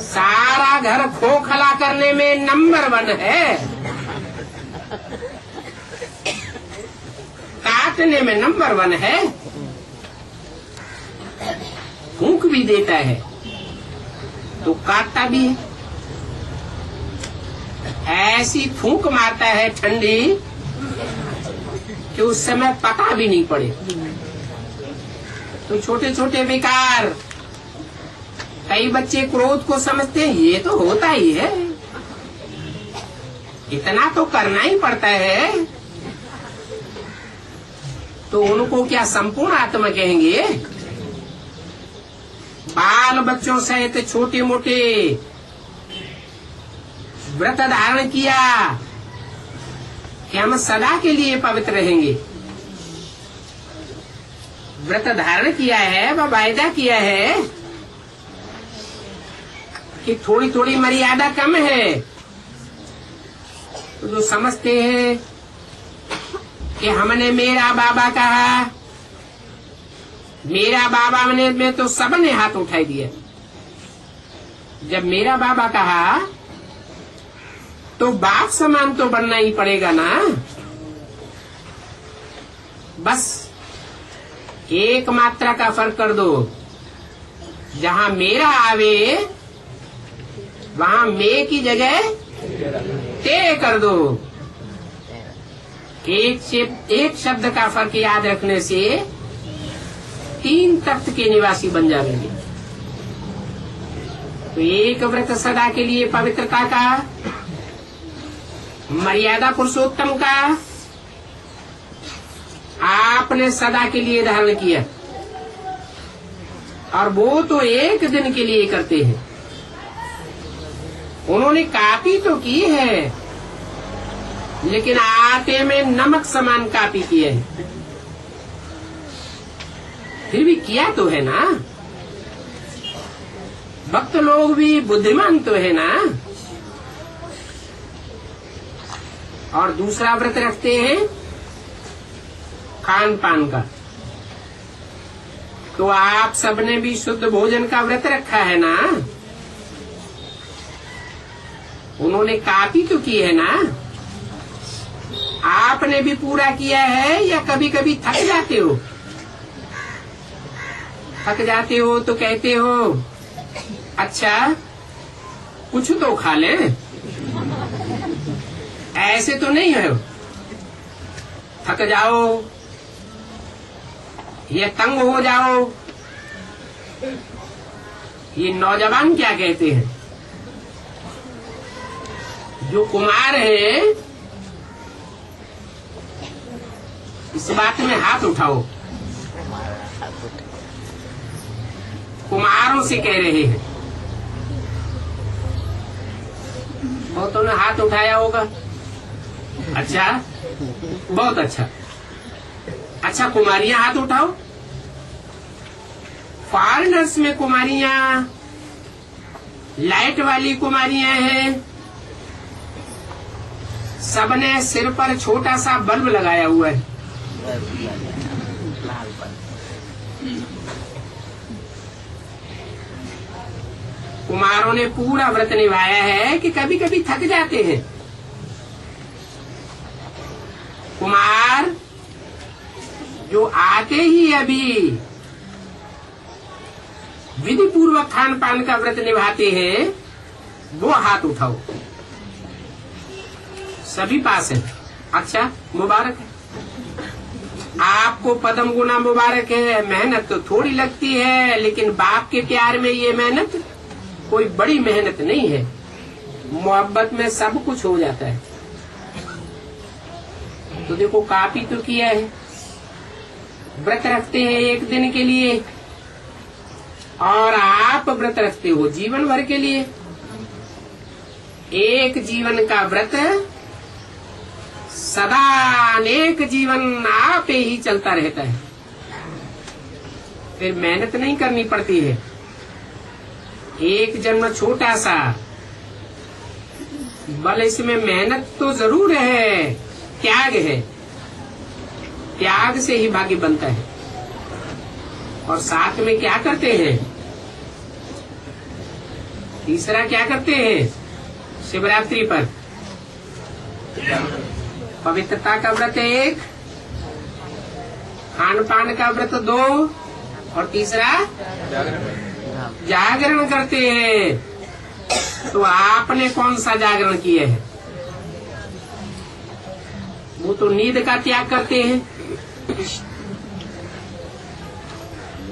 सारा घर खोखला करने में नंबर 1 है, काटने में नंबर 1 है, फूंक भी देता है तो काटता भी है। ऐसी फूंक मारता है ठंडी कि उस समय पता भी नहीं पड़े। तो छोटे छोटे विकार, कई बच्चे क्रोध को समझते हैं ये तो होता ही है, इतना तो करना ही पड़ता है, तो उनको क्या संपूर्ण आत्मा कहेंगे? बाल बच्चों सहित छोटे मोटे व्रत धारण किया कि हम सदा के लिए पवित्र रहेंगे। व्रत धारण किया है, वह वायदा किया है कि थोड़ी थोड़ी मर्यादा कम है, तो जो समझते हैं कि हमने मेरा बाबा कहा, मेरा बाबा में तो सबने हाथ उठाई दिया। जब मेरा बाबा कहा तो बाप समान तो बनना ही पड़ेगा ना। बस एक मात्रा का फर्क कर दो, जहाँ मेरा आवे वहाँ मैं की जगह ते कर दो। एक शब्द का फर्क याद रखने से तीन तख्त के निवासी बन जाएंगे। तो एक व्रत सदा के लिए पवित्रता का, मर्यादा पुरुषोत्तम का आपने सदा के लिए धारण किया, और वो तो एक दिन के लिए करते हैं। उन्होंने कापी तो की है, लेकिन आटे में नमक समान कापी की है, फिर भी किया तो है ना। भक्त लोग भी बुद्धिमान तो है ना। और दूसरा व्रत रखते हैं खान पान का। तो आप सबने भी शुद्ध भोजन का व्रत रखा है ना। उन्होंने कापी तो की है ना। आपने भी पूरा किया है, या कभी कभी थक जाते हो? थक जाते हो तो कहते हो अच्छा कुछ तो खा ले। ऐसे तो नहीं है। थक जाओ या तंग हो जाओ, ये नौजवान क्या कहते हैं? जो कुमार है इस बात में हाथ उठाओ। कुमारों से कह रहे हैं। बहुतों ने हाथ उठाया होगा। अच्छा, बहुत अच्छा। अच्छा, कुमारियां हाथ उठाओ। फॉरेनर्स में कुमारियां, लाइट वाली कुमारियां हैं। सबने सिर पर छोटा सा बल्ब लगाया हुआ है। कुमारों ने पूरा व्रत निभाया है कि कभी कभी थक जाते हैं। कुमार जो आते ही अभी विधि पूर्वक खान पान का व्रत निभाते हैं, वो हाथ उठाओ। सभी पास है। अच्छा, मुबारक है आपको, पदम गुना मुबारक है। मेहनत तो थोड़ी लगती है, लेकिन बाप के प्यार में ये मेहनत कोई बड़ी मेहनत नहीं है। मोहब्बत में सब कुछ हो जाता है। तो देखो, कापी तो किया है। व्रत रखते हैं एक दिन के लिए, और आप व्रत रखते हो जीवन भर के लिए। एक जीवन का व्रत सदा अनेक जीवन आप ही चलता रहता है। फिर मेहनत नहीं करनी पड़ती है। एक जन्म छोटा सा, बल इसमें मेहनत तो जरूर है, त्याग है। त्याग से ही भाग्य बनता है। और साथ में क्या करते हैं? तीसरा क्या करते हैं? शिवरात्रि पर पवित्रता का व्रत एक, खान पान का व्रत दो, और तीसरा जागरण करते हैं। तो आपने कौन सा जागरण किया है? वो तो नींद का त्याग करते हैं।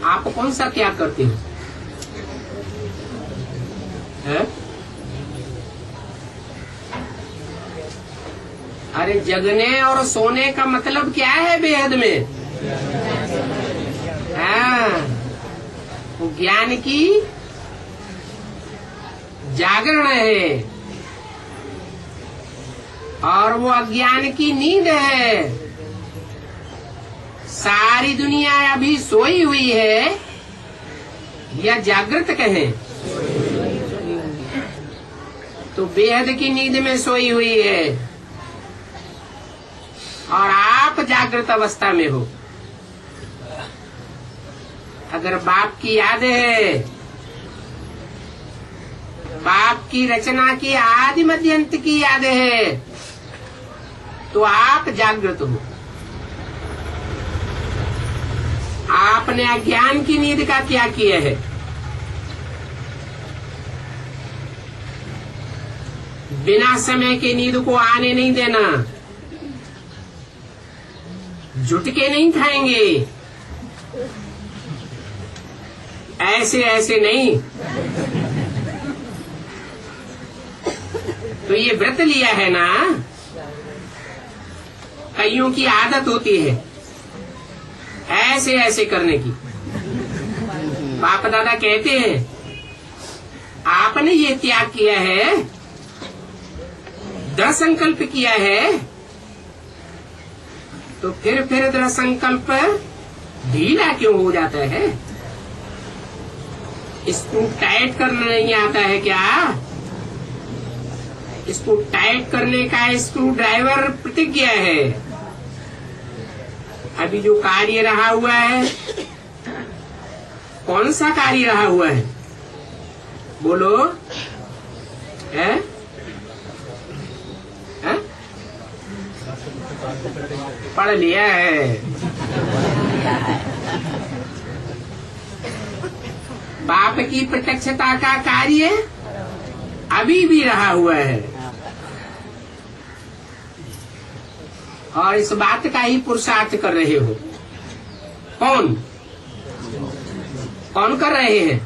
आप कौन सा त्याग करते हो? है? अरे, जगने और सोने का मतलब क्या है बेहद में? हाँ, वो ज्ञान की जागरण है, और वो अज्ञान की नींद है। सारी दुनिया अभी सोई हुई है, या जागृत कहें तो बेहद की नींद में सोई हुई है, और आप जागृत अवस्था में हो। अगर बाप की याद है, बाप की रचना की आदि मध्य अंत की याद है, तो आप जागृत हो। आपने अज्ञान की नींद का त्याग किया है। बिना समय की नींद को आने नहीं देना। जुट के नहीं खाएंगे, ऐसे ऐसे नहीं। तो ये व्रत लिया है ना, कईयों की आदत होती है ऐसे ऐसे करने की। बाप दादा कहते हैं आपने ये त्याग किया है, दृढ़ संकल्प किया है, तो फिर दृढ़ संकल्प ढीला क्यों हो जाता है? इसको टाइट करना नहीं आता है क्या? इसको टाइट करने का स्क्रू ड्राइवर प्रतिज्ञा है। अभी जो कार्य रहा हुआ है, कौन सा कार्य रहा हुआ है? बोलो। है? है? पढ़ लिया है। बाप की प्रत्यक्षता का कार्य अभी भी रहा हुआ है, और इस बात का ही पुरुषार्थ कर रहे हो। कौन कौन कर रहे हैं?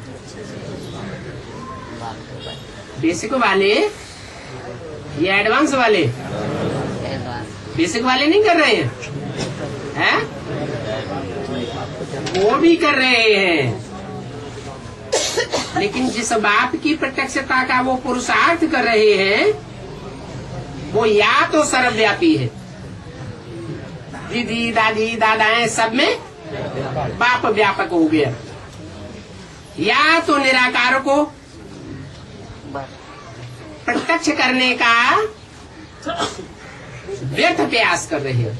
बेसिक वाले या एडवांस वाले? बेसिक वाले नहीं कर रहे हैं, वो भी कर रहे हैं, लेकिन जिस बाप की प्रत्यक्षता का वो पुरुषार्थ कर रहे हैं, वो या तो सर्वव्यापी है, दीदी दादी दादाएं सब में बाप व्यापक हो गया, या तो निराकार को प्रत्यक्ष करने का व्यर्थ प्रयास कर रहे हैं।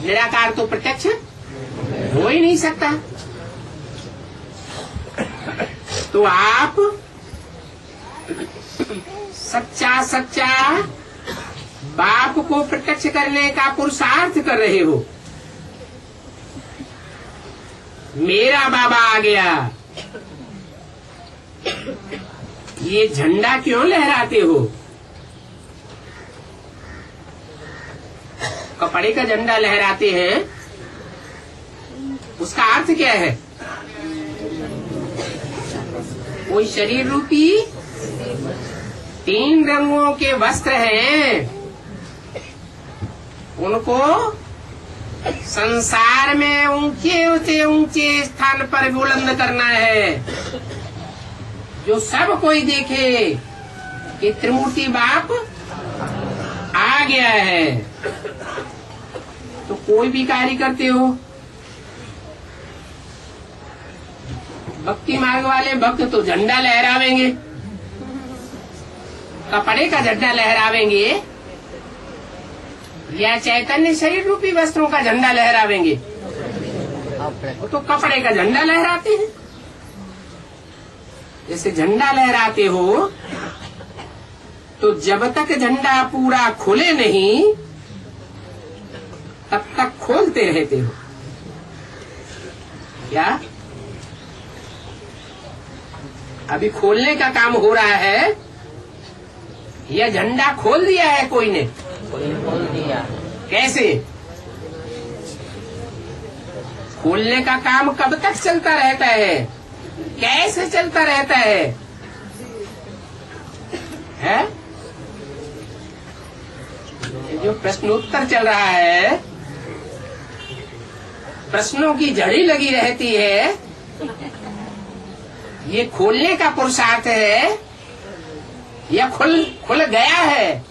निराकार तो प्रत्यक्ष हो ही नहीं सकता। तो आप सच्चा सच्चा बाप को प्रत्यक्ष करने का पुरुषार्थ कर रहे हो। मेरा बाबा आ गया, ये झंडा क्यों लहराते हो? कपड़े का झंडा लहराते हैं, उसका अर्थ क्या है? कोई शरीर रूपी 3 रंगों के वस्त्र हैं, उनको संसार में ऊंचे स्थान पर बुलंद करना है, जो सब कोई देखे कि त्रिमूर्ति बाप आ गया है। तो कोई भी कार्य करते हो, भक्ति मार्ग वाले भक्त तो झंडा लहरावेंगे, कपड़े का झंडा लहरावेंगे, या चैतन्य शरीर रूपी वस्त्रों का झंडा लहरावेंगे। वो तो कपड़े का झंडा लहराते हैं। जैसे झंडा लहराते हो, तो जब तक झंडा पूरा खुले नहीं, तब तक खोलते रहते हो। क्या अभी खोलने का काम हो रहा है, या झंडा खोल दिया है कोई ने? खोल दिया। कैसे? खोलने का काम कब तक चलता रहता है? कैसे चलता रहता है? जो प्रश्नोत्तर चल रहा है, प्रश्नों की झड़ी लगी रहती है, ये खोलने का पुरुषार्थ है या खुल गया है?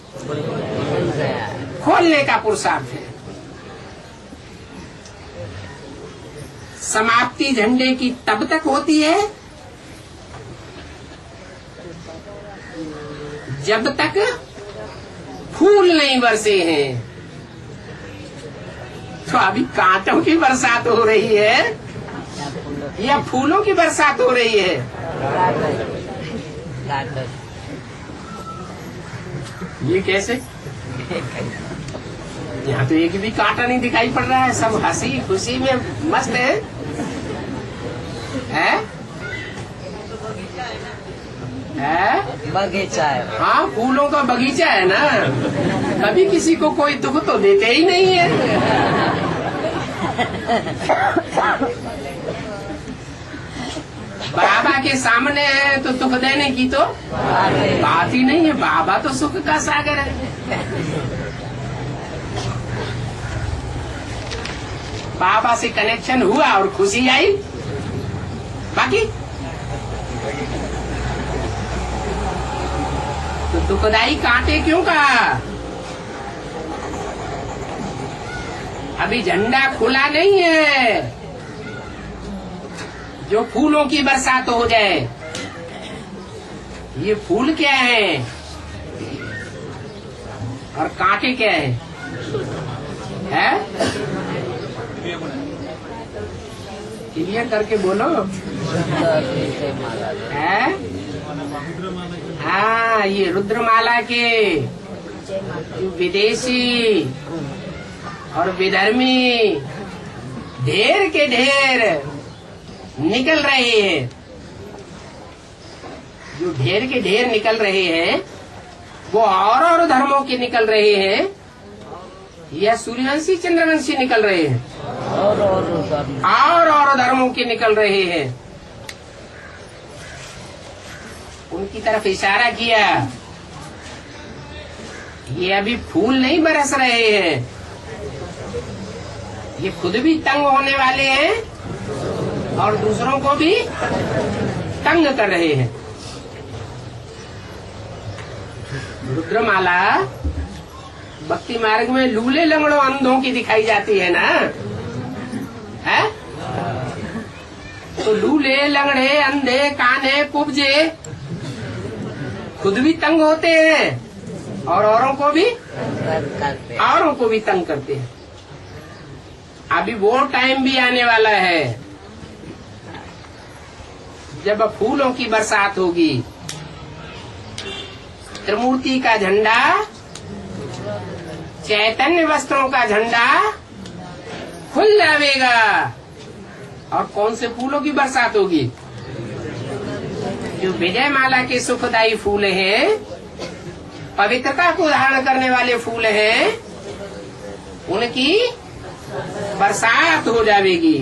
खोलने का पुरुषार्थ है। समाप्ति झंडे की तब तक होती है जब तक फूल नहीं बरसे हैं। तो अभी कांटों की बरसात हो रही है या फूलों की बरसात हो रही है? ये कैसे? यहाँ तो एक भी कांटा नहीं दिखाई पड़ रहा है, सब हंसी खुशी में मस्त है। बगीचा है। हाँ, फूलों का बगीचा है ना, कभी किसी को कोई दुख तो देते ही नहीं है। बाबा के सामने है तो दुख देने की तो बात ही नहीं है। बाबा तो सुख का सागर है। बाबा से कनेक्शन हुआ और खुशी आई, बाकी तो दुखदाई कांटे क्यों कहा? अभी झंडा खुला नहीं है जो फूलों की बरसात हो जाए। ये फूल क्या है और कांटे क्या है? क्लियर करके बोलो। है? हाँ, ये रुद्रमाला के विदेशी और विधर्मी ढेर के ढेर निकल रहे हैं। जो ढेर के ढेर निकल रहे हैं वो और धर्मों के निकल रहे हैं या सूर्यवंशी चंद्रवंशी निकल रहे हैं? और धर्मों के निकल रहे हैं। उनकी तरफ इशारा किया। ये अभी फूल नहीं बरस रहे हैं, ये खुद भी तंग होने वाले हैं और दूसरों को भी तंग कर रहे हैं। रुद्रमाला भक्ति मार्ग में लूले लंगड़ों अंधों की दिखाई जाती है ना, है? तो लूले लंगड़े अंधे कान्हे कुब्जे खुद भी तंग होते हैं और औरों को भी तंग करते हैं। अभी वो टाइम भी आने वाला है जब फूलों की बरसात होगी। त्रिमूर्ति का झंडा, चैतन्य वस्त्रों का झंडा खुल जाएगा। और कौन से फूलों की बरसात होगी? जो विजय माला के सुखदायी फूल हैं, पवित्रता को धारण करने वाले फूल हैं, उनकी बरसात हो जाएगी।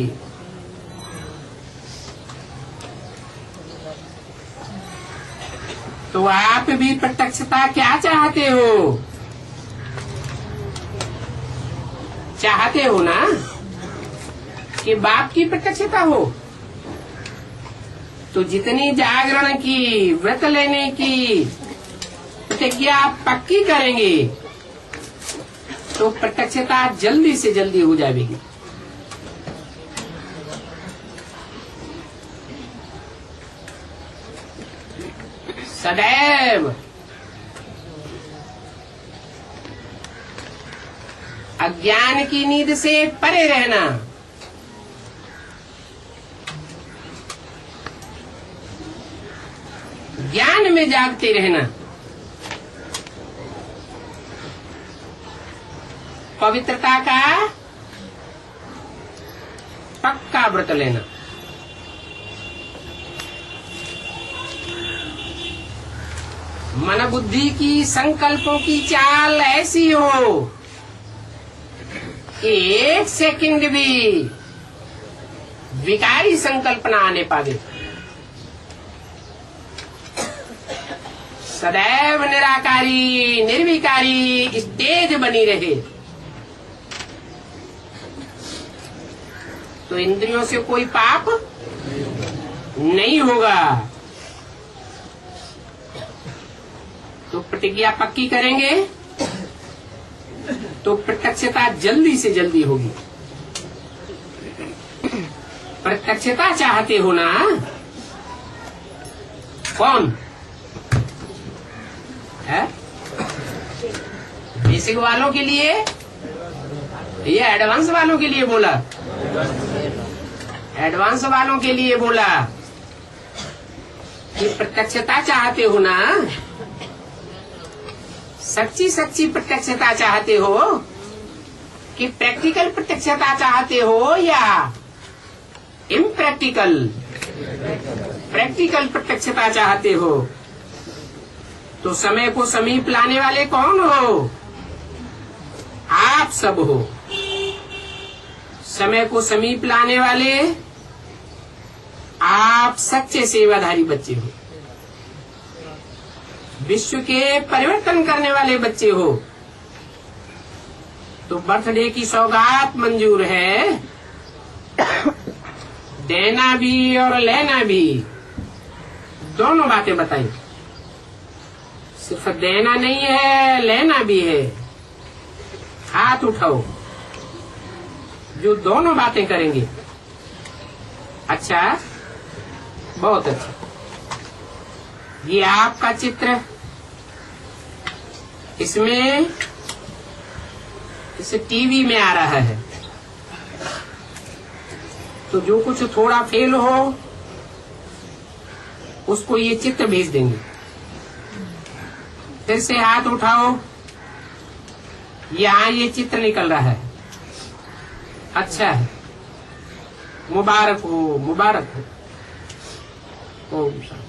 तो आप भी प्रत्यक्षता क्या चाहते हो? चाहते हो ना कि बाप की प्रत्यक्षता हो? तो जितनी जागरण की, व्रत लेने की प्रतिज्ञा आप पक्की करेंगे तो प्रत्यक्षता जल्दी से जल्दी हो जाएगी। सदैव अज्ञान की नींद से परे रहना, ज्ञान में जागते रहना, पवित्रता का पक्का व्रत लेना। मन बुद्धि की संकल्पों की चाल ऐसी हो कि एक सेकंड भी विकारी संकल्पना आने पावे। सदैव निराकारी निर्विकारी स्टेज बनी रहे तो इंद्रियों से कोई पाप नहीं होगा। तो प्रतिज्ञा पक्की करेंगे तो प्रत्यक्षता जल्दी से जल्दी होगी। प्रत्यक्षता चाहते हो ना? कौन है? बेसिक वालों के लिए ये एडवांस वालों के लिए बोला? एडवांस वालों के लिए बोला कि प्रत्यक्षता चाहते हो ना? सच्ची सच्ची प्रत्यक्षता चाहते हो कि प्रैक्टिकल प्रत्यक्षता चाहते हो या इम्प्रैक्टिकल प्रैक्टिकल प्रत्यक्षता चाहते हो? तो समय को समीप लाने वाले कौन हो? आप सब हो। समय को समीप लाने वाले आप सच्चे सेवाधारी बच्चे हो, विश्व के परिवर्तन करने वाले बच्चे हो, तो बर्थडे की सौगात मंजूर है, देना भी और लेना भी, दोनों बातें बताई। सिर्फ देना नहीं है, लेना भी है। हाथ उठाओ जो दोनों बातें करेंगे। अच्छा, बहुत अच्छा। ये आपका चित्र, इसमें इसे टीवी में आ रहा है, तो जो कुछ थोड़ा फेल हो उसको ये चित्र भेज देंगे। फिर से हाथ उठाओ, यहाँ ये चित्र निकल रहा है। अच्छा है, मुबारक हो, मुबारक हो। ओम शांति।